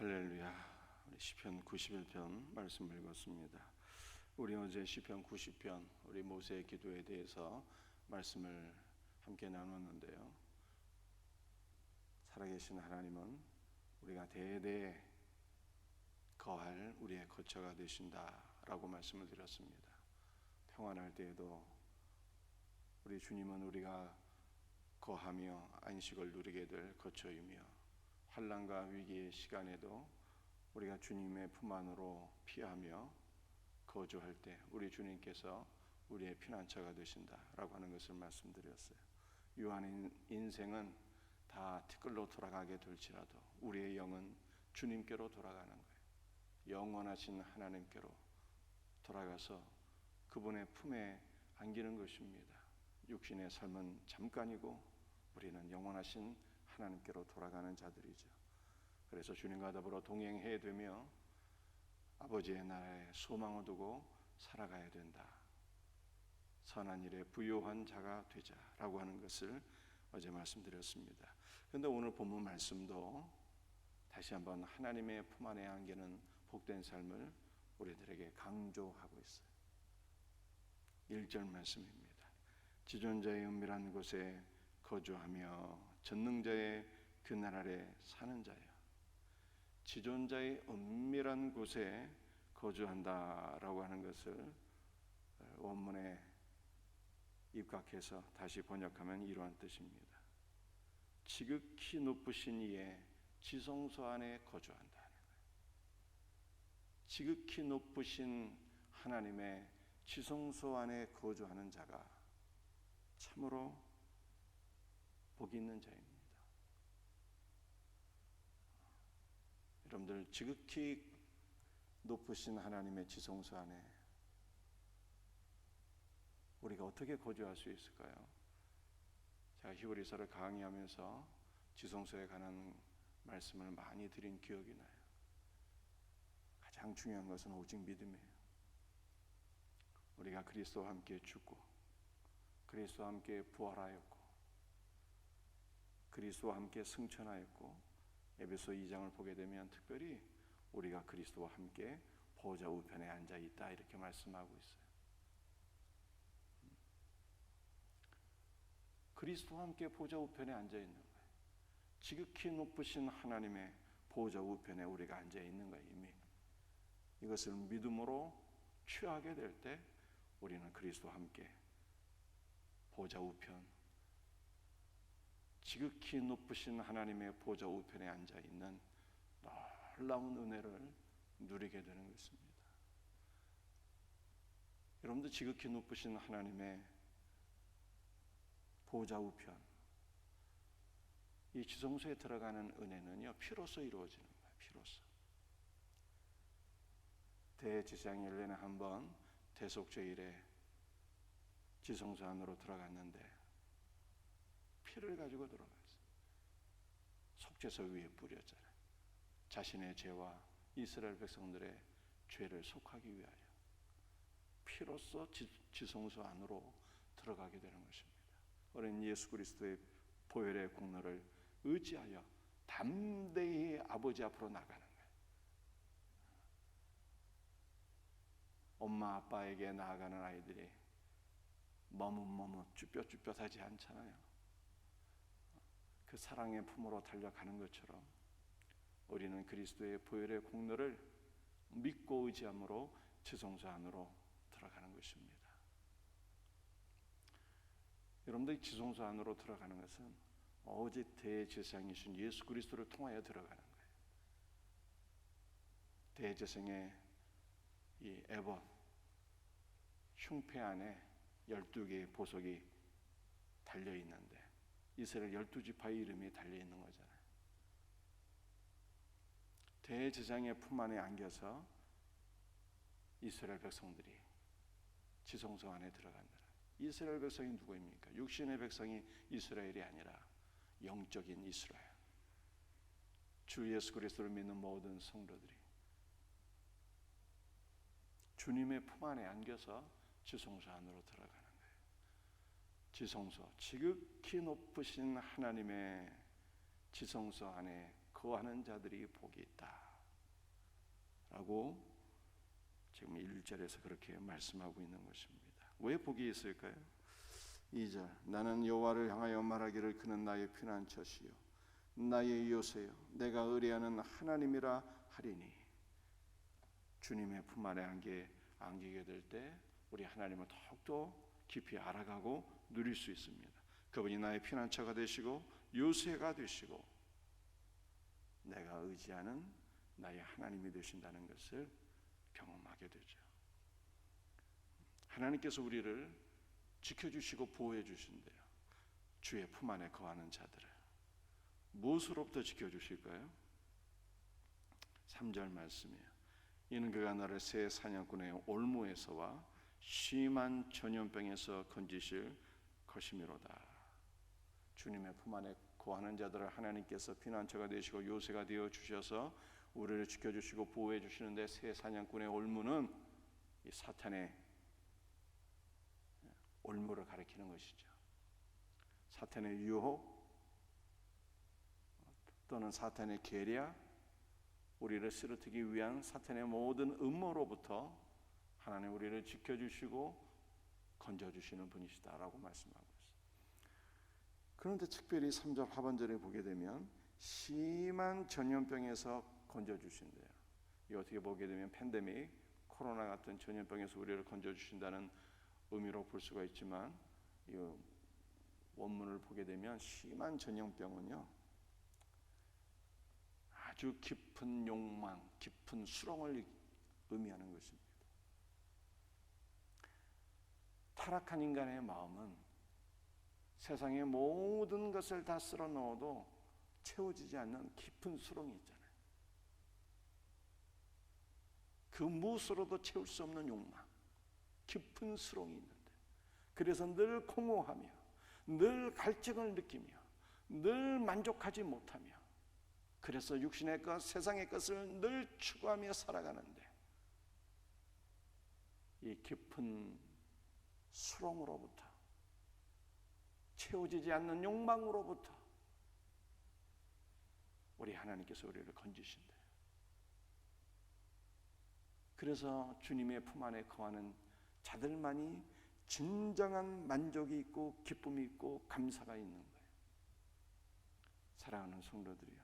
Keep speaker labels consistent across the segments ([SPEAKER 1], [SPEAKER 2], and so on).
[SPEAKER 1] 할렐루야. 우리 시편 91편 말씀 읽었습니다. 우리 어제 시편 90편 우리 모세의 기도에 대해서 말씀을 함께 나눴는데요. 살아계신 하나님은 우리가 대대에 거할 우리의 거처가 되신다라고 말씀을 드렸습니다. 평안할 때에도 우리 주님은 우리가 거하며 안식을 누리게 될 거처이며, 환난과 위기의 시간에도 우리가 주님의 품 안으로 피하며 거주할 때 우리 주님께서 우리의 피난처가 되신다라고 하는 것을 말씀드렸어요. 유한인 인생은 다 티끌로 돌아가게 될지라도 우리의 영은 주님께로 돌아가는 거예요. 영원하신 하나님께로 돌아가서 그분의 품에 안기는 것입니다. 육신의 삶은 잠깐이고 우리는 영원하신 하나님께로 돌아가는 자들이죠. 그래서 주님과 더불어 동행해야 되며 아버지의 나라에 소망을 두고 살아가야 된다. 선한 일에 부요한 자가 되자라고 하는 것을 어제 말씀드렸습니다. 그런데 오늘 본문 말씀도 다시 한번 하나님의 품 안에 안기는 복된 삶을 우리들에게 강조하고 있어요. 1절 말씀입니다. 지존자의 은밀한 곳에 거주하며 전능자의 그날 아래 사는 자여. 지존자의 은밀한 곳에 거주한다라고 하는 것을 원문에 입각해서 다시 번역하면 이러한 뜻입니다. 지극히 높으신 이의 지성소 안에 거주한다. 지극히 높으신 하나님의 지성소 안에 거주하는 자가 참으로 복이 있는 자입니다. 여러분들, 지극히 높으신 하나님의 지성소 안에 우리가 어떻게 거주할 수 있을까요? 제가 히브리서를 강의하면서 지성소에 관한 말씀을 많이 드린 기억이 나요. 가장 중요한 것은 오직 믿음이에요. 우리가 그리스도와 함께 죽고 그리스도와 함께 부활하였고 그리스도와 함께 승천하였고, 에베소 2장을 보게 되면 특별히 우리가 그리스도와 함께 보좌 우편에 앉아 있다 이렇게 말씀하고 있어요. 그리스도와 함께 보좌 우편에 앉아 있는 거예요. 지극히 높으신 하나님의 보좌 우편에 우리가 앉아 있는 거예요. 이미 이것을 믿음으로 취하게 될 때 우리는 그리스도와 함께 보좌 우편, 지극히 높으신 하나님의 보좌 우편에 앉아 있는 놀라운 은혜를 누리게 되는 것입니다. 여러분들, 지극히 높으신 하나님의 보좌 우편, 이 지성소에 들어가는 은혜는요, 피로써 이루어지는 거예요. 피로써. 대제사장이 1년에 한 번 대속죄일에 지성소 안으로 들어갔는데 피를 가지고 들어갔어요. 속죄소 위에 뿌렸잖아요. 자신의 죄와 이스라엘 백성들의 죄를 속하기 위하여 피로써 지성소 안으로 들어가게 되는 것입니다. 어린 예수 그리스도의 보혈의 공로를 의지하여 담대히 아버지 앞으로 나가는 거예요. 엄마 아빠에게 나아가는 아이들이 머뭇머뭇 쭈뼛쭈뼛하지 않잖아요. 그 사랑의 품으로 달려가는 것처럼 우리는 그리스도의 보혈의 공로를 믿고 의지함으로 지성소 안으로 들어가는 것입니다. 여러분들이 지성소 안으로 들어가는 것은 오직 대제사장이신 예수 그리스도를 통하여 들어가는 거예요. 대제사장의 이 에봇 흉패 안에 12개의 보석이 달려있는데 이스라엘 12지파의 이름이 달려있는 거잖아요. 대제사장의 품 안에 안겨서 이스라엘 백성들이 지성소 안에 들어간다. 이스라엘 백성이 누구입니까? 육신의 백성이 이스라엘이 아니라 영적인 이스라엘, 주 예수 그리스도를 믿는 모든 성도들이 주님의 품 안에 안겨서 지성소 안으로 들어가는 거예요. 지성소, 지극히 높으신 하나님의 지성소 안에 거하는 자들이 복이 있다 라고 지금 1절에서 그렇게 말씀하고 있는 것입니다. 왜 복이 있을까요? 2절, 나는 여호와를 향하여 말하기를 그는 나의 피난처시요 나의 요새요 내가 의뢰하는 하나님이라 하리니. 주님의 품 안에 안기게 될 때 우리 하나님을 더욱더 깊이 알아가고 누릴 수 있습니다. 그분이 나의 피난처가 되시고 요새가 되시고 내가 의지하는 나의 하나님이 되신다는 것을 경험하게 되죠. 하나님께서 우리를 지켜주시고 보호해 주신대요. 주의 품 안에 거하는 자들을 무엇으로부터 지켜주실까요? 3절 말씀이에요. 이는 그가 너를 새 사냥꾼의 올무에서와 심한 전염병에서 건지실 것이미로다. 주님의 품 안에 거하는 자들을 하나님께서 피난처가 되시고 요새가 되어 주셔서 우리를 지켜주시고 보호해 주시는데, 새 사냥꾼의 올무는 이 사탄의 올무를 가리키는 것이죠. 사탄의 유혹 또는 사탄의 계략, 우리를 쓰러뜨리기 위한 사탄의 모든 음모로부터 하나님 우리를 지켜주시고 건져주시는 분이시다라고 말씀하고 있습니다. 그런데 특별히 3절 하반절에 보게 되면 심한 전염병에서 건져주신대요. 이 어떻게 보게 되면 팬데믹, 코로나 같은 전염병에서 우리를 건져주신다는 의미로 볼 수가 있지만, 이 원문을 보게 되면 심한 전염병은요 아주 깊은 욕망, 깊은 수렁을 의미하는 것입니다. 타락한 인간의 마음은 세상의 모든 것을 다 쓸어 넣어도 채워지지 않는 깊은 수렁이 있잖아요. 그 무엇으로도 채울 수 없는 욕망, 깊은 수렁이 있는데, 그래서 늘 공허하며 늘 갈증을 느끼며 늘 만족하지 못하며, 그래서 육신의 것, 세상의 것을 늘 추구하며 살아가는데, 이 깊은 수렁으로부터, 채워지지 않는 욕망으로부터 우리 하나님께서 우리를 건지신다. 그래서 주님의 품 안에 거하는 자들만이 진정한 만족이 있고 기쁨이 있고 감사가 있는 거예요. 사랑하는 성도들이요,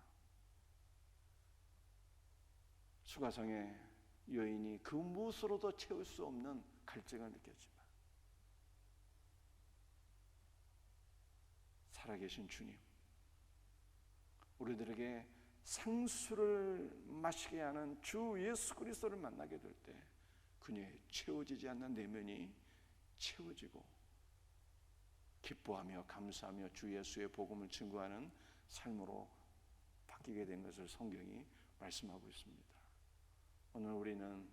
[SPEAKER 1] 수가성의 여인이 그 무엇으로도 채울 수 없는 갈증을 느꼈지만 살아계신 주님, 우리들에게 생수를 마시게 하는 주 예수 그리스도를 만나게 될 때 그녀의 채워지지 않는 내면이 채워지고 기뻐하며 감사하며 주 예수의 복음을 증거하는 삶으로 바뀌게 된 것을 성경이 말씀하고 있습니다. 오늘 우리는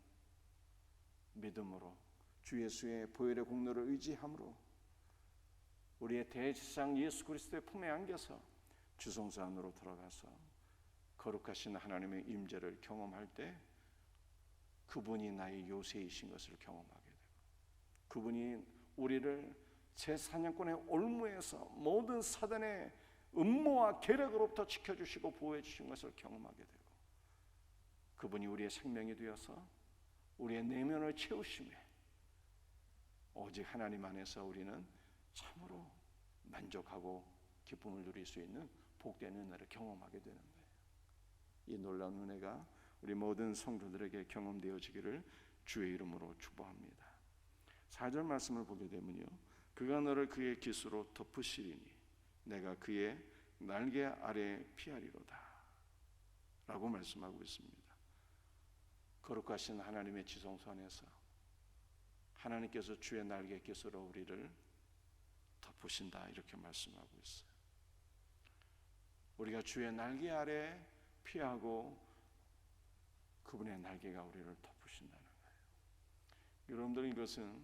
[SPEAKER 1] 믿음으로 주 예수의 보혈의 공로를 의지함으로 우리의 대제사장 예수 그리스도의 품에 안겨서 주성소 안으로 들어가서 거룩하신 하나님의 임재를 경험할 때 그분이 나의 요새이신 것을 경험하게 되고, 그분이 우리를 제 사냥꾼의 올무에서 모든 사단의 음모와 계략으로부터 지켜주시고 보호해 주신 것을 경험하게 되고, 그분이 우리의 생명이 되어서 우리의 내면을 채우심에 오직 하나님 안에서 우리는 참으로 만족하고 기쁨을 누릴 수 있는 복된 은혜를 경험하게 되는 거예요. 이 놀라운 은혜가 우리 모든 성도들에게 경험되어지기를 주의 이름으로 축복합니다. 4절 말씀을 보게 되면요, 그가 너를 그의 깃으로 덮으시리니 내가 그의 날개 아래 피하리로다 라고 말씀하고 있습니다. 거룩하신 하나님의 지성소 안에서 하나님께서 주의 날개 깃으로 우리를 덮으신다, 이렇게 말씀하고 있어요. 우리가 주의 날개 아래 피하고 그분의 날개가 우리를 덮으신다는 거예요. 여러분들, 이것은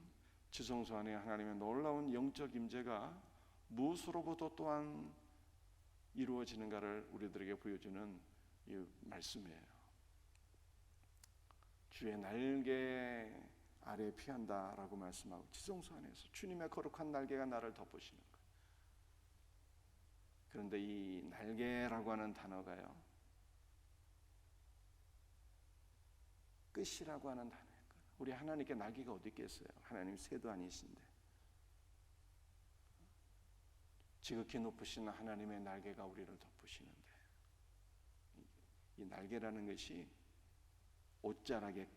[SPEAKER 1] 지성소 안에 하나님의 놀라운 영적 임재가 무엇으로부터 또한 이루어지는가를 우리들에게 보여주는 이 말씀이에요. 주의 날개 아래 피한다라고 말씀하고, 지성소 안에서 주님의 거룩한 날개가 나를 덮으시는 거예요. 그런데 이 날개라고 하는 단어가요, 끝이라고 하는 단어예요. 우리 하나님께 날개가 어디 있겠어요? 하나님 새도 아니신데. 지극히 높으신 하나님의 날개가 우리를 덮으시는데, 이 날개라는 것이 옷자락의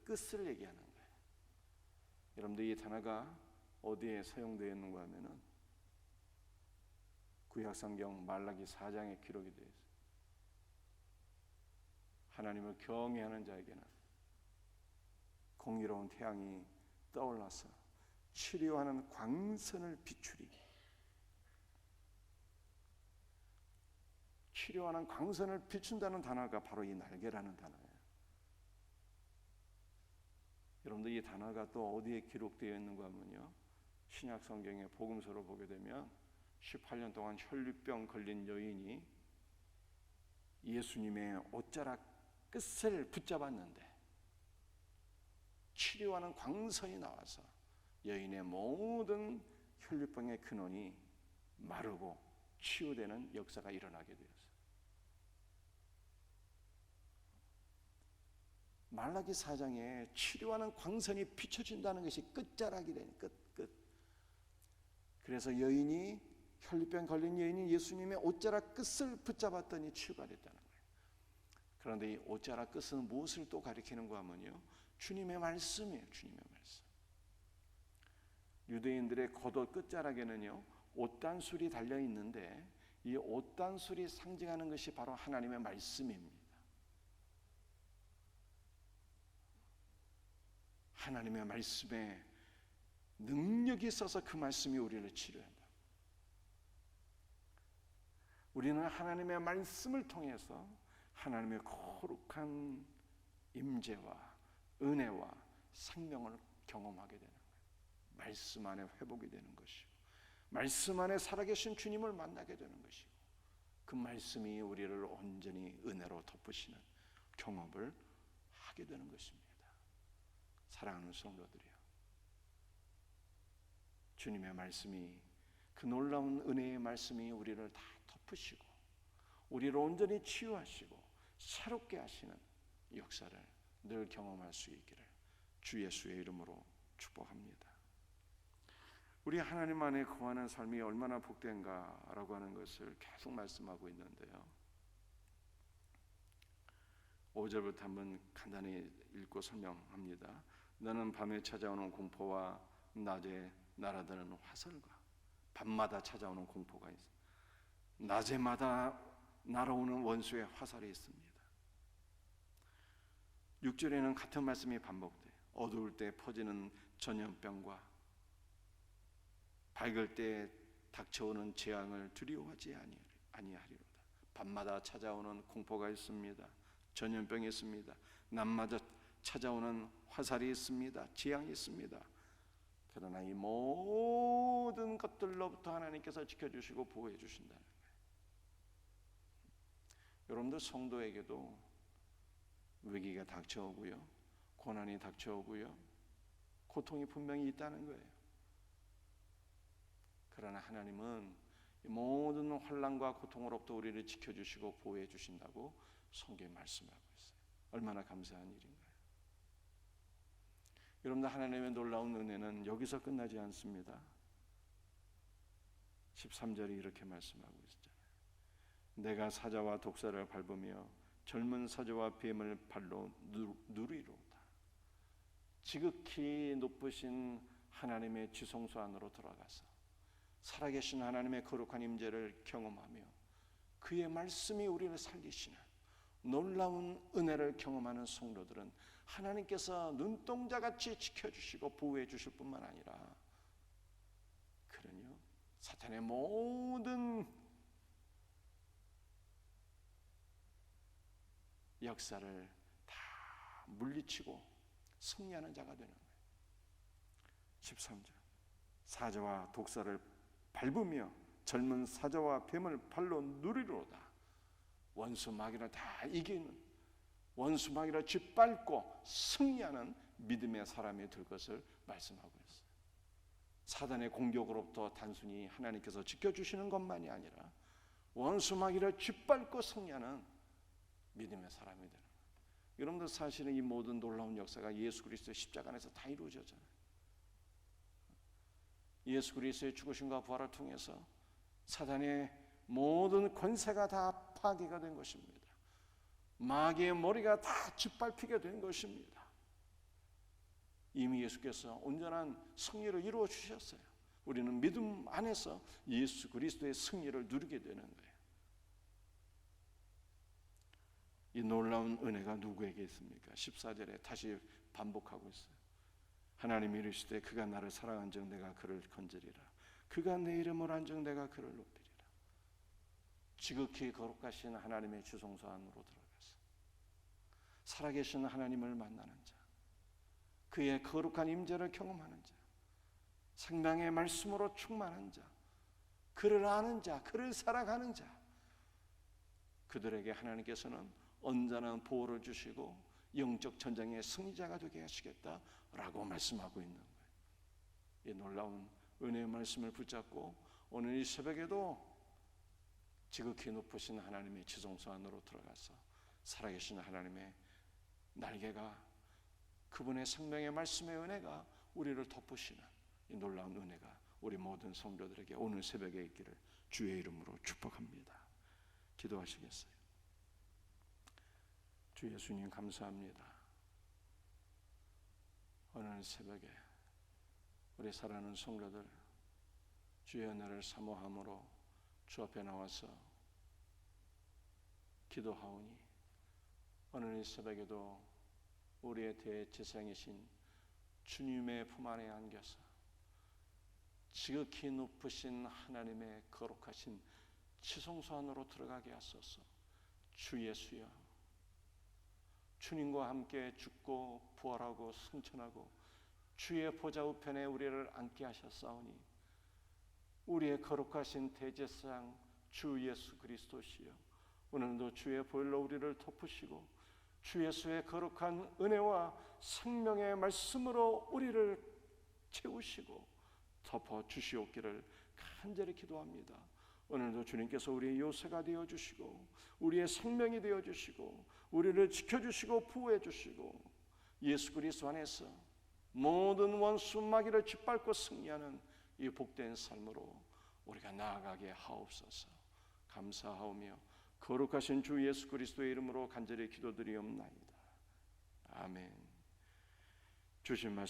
[SPEAKER 1] 끝을 얘기하는 거예요. 여러분들 이 단어가 어디에 사용되어 있는가 하면은 구약성경 말라기 4장에 기록이 되어 있어요. 하나님을 경외하는 자에게는 공의로운 태양이 떠올라서 치료하는 광선을 비추리. 치료하는 광선을 비춘다는 단어가 바로 이 날개라는 단어예요. 여러분들 이 단어가 또 어디에 기록되어 있는가 하면요, 신약 성경의 복음서로 보게 되면 18년 동안 혈류병 걸린 여인이 예수님의 옷자락 끝을 붙잡았는데 치료하는 광선이 나와서 여인의 모든 혈류병의 근원이 마르고 치유되는 역사가 일어나게 되었어요. 말라기 4장에 치료하는 광선이 비춰진다는 것이 끝자락이 되는 끝. 그래서 여인이 혈류병 걸린 여인이 예수님의 옷자락 끝을 붙잡았더니 치유가 됐다는 거예요. 그런데 이 옷자락 끝은 무엇을 또 가리키는가 하면요, 주님의 말씀이에요. 주님의 말씀. 유대인들의 겉옷 끝자락에는요 옷단술이 달려 있는데 이 옷단술이 상징하는 것이 바로 하나님의 말씀입니다. 하나님의 말씀에 능력이 있어서 그 말씀이 우리를 치료한다. 우리는 하나님의 말씀을 통해서 하나님의 거룩한 임재와 은혜와 생명을 경험하게 되는 거예요. 말씀 안에 회복이 되는 것이고, 말씀 안에 살아계신 주님을 만나게 되는 것이고, 그 말씀이 우리를 온전히 은혜로 덮으시는 경험을 하게 되는 것입니다. 사랑하는 성도들이요, 주님의 말씀이, 그 놀라운 은혜의 말씀이 우리를 다 덮으시고 우리를 온전히 치유하시고 새롭게 하시는 역사를 늘 경험할 수 있기를 주 예수의 이름으로 축복합니다. 우리 하나님 안에 거하는 삶이 얼마나 복된가라고 하는 것을 계속 말씀하고 있는데요, 5절부터 한번 간단히 읽고 설명합니다. 너는 밤에 찾아오는 공포와 낮에 날아드는 화살과, 밤마다 찾아오는 공포가 있어, 낮에마다 날아오는 원수의 화살이 있습니다. 6절에는 같은 말씀이 반복돼요. 어두울 때 퍼지는 전염병과 밝을 때 닥쳐오는 재앙을 두려워하지 아니하리로다. 밤마다 찾아오는 공포가 있습니다. 전염병이 있습니다. 낮마다 찾아오는 화살이 있습니다. 재앙이 있습니다. 그러나 이 모든 것들로부터 하나님께서 지켜주시고 보호해 주신다는 거예요. 여러분들 성도에게도 위기가 닥쳐오고요, 고난이 닥쳐오고요, 고통이 분명히 있다는 거예요. 그러나 하나님은 모든 환난과 고통으로부터 우리를 지켜주시고 보호해 주신다고 성경에 말씀하고 있어요. 얼마나 감사한 일인가요? 여러분들, 하나님의 놀라운 은혜는 여기서 끝나지 않습니다. 13절이 이렇게 말씀하고 있잖아요. 내가 사자와 독사를 밟으며 젊은 사자와 뱀을 발로 누리로다. 지극히 높으신 하나님의 지성소 안으로 들어가서 살아계신 하나님의 거룩한 임재를 경험하며 그의 말씀이 우리를 살리시는 놀라운 은혜를 경험하는 성도들은 하나님께서 눈동자같이 지켜주시고 보호해 주실 뿐만 아니라 그러요, 사탄의 모든 역사를 다 물리치고 승리하는 자가 되는 거예요. 13절, 사자와 독사를 밟으며 젊은 사자와 뱀을 발로 누리로다. 원수 마귀를 다 이기는, 원수 마귀를 짓밟고 승리하는 믿음의 사람이 될 것을 말씀하고 있어요. 사단의 공격으로부터 단순히 하나님께서 지켜주시는 것만이 아니라 원수 마귀를 짓밟고 승리하는 믿음의 사람이 되는 거예요. 여러분들 사실은 이 모든 놀라운 역사가 예수 그리스도의 십자가 안에서 다 이루어졌잖아요. 예수 그리스도의 죽으심과 부활을 통해서 사단의 모든 권세가 다 파괴가 된 것입니다. 마귀의 머리가 다 짓밟히게 된 것입니다. 이미 예수께서 온전한 승리를 이루어 주셨어요. 우리는 믿음 안에서 예수 그리스도의 승리를 누리게 되는 거예요. 이 놀라운 은혜가 누구에게 있습니까? 14절에 다시 반복하고 있어요. 하나님이 이르시되 그가 나를 사랑한즉 내가 그를 건지리라. 그가 내 이름을 한즉 내가 그를 높이리라. 지극히 거룩하신 하나님의 지성소 안으로 들어가서 살아계신 하나님을 만나는 자, 그의 거룩한 임재를 경험하는 자, 생명의 말씀으로 충만한 자, 그를 아는 자, 그를 사랑하는 자, 그들에게 하나님께서는 언제나 보호를 주시고 영적 전쟁의 승리자가 되게 하시겠다라고 말씀하고 있는 거예요. 이 놀라운 은혜의 말씀을 붙잡고 오늘 이 새벽에도 지극히 높으신 하나님의 지성소 안으로 들어가서 살아계신 하나님의 날개가, 그분의 생명의 말씀의 은혜가 우리를 덮으시는 이 놀라운 은혜가 우리 모든 성도들에게 오늘 새벽에 있기를 주의 이름으로 축복합니다. 기도하시겠어요? 주 예수님 감사합니다. 오늘 새벽에 우리 사랑하는 성도들 주의 은혜를 사모함으로 주 앞에 나와서 기도하오니 오늘 이 새벽에도 우리의 대제사장이신 주님의 품 안에 안겨서 지극히 높으신 하나님의 거룩하신 지성소 안으로 들어가게 하소서. 주 예수여, 주님과 함께 죽고 부활하고 승천하고 주의 보좌 우편에 우리를 앉게 하셨사오니 우리의 거룩하신 대제사장 주 예수 그리스도시여, 오늘도 주의 보혈로 우리를 덮으시고 주 예수의 거룩한 은혜와 생명의 말씀으로 우리를 채우시고 덮어 주시옵기를 간절히 기도합니다. 오늘도 주님께서 우리의 요새가 되어주시고 우리의 생명이 되어주시고 우리를 지켜주시고 보호해주시고 예수 그리스도 안에서 모든 원수 마귀를 짓밟고 승리하는 이 복된 삶으로 우리가 나아가게 하옵소서. 감사하오며 거룩하신 주 예수 그리스도의 이름으로 간절히 기도드리옵나이다. 아멘. 주신 말씀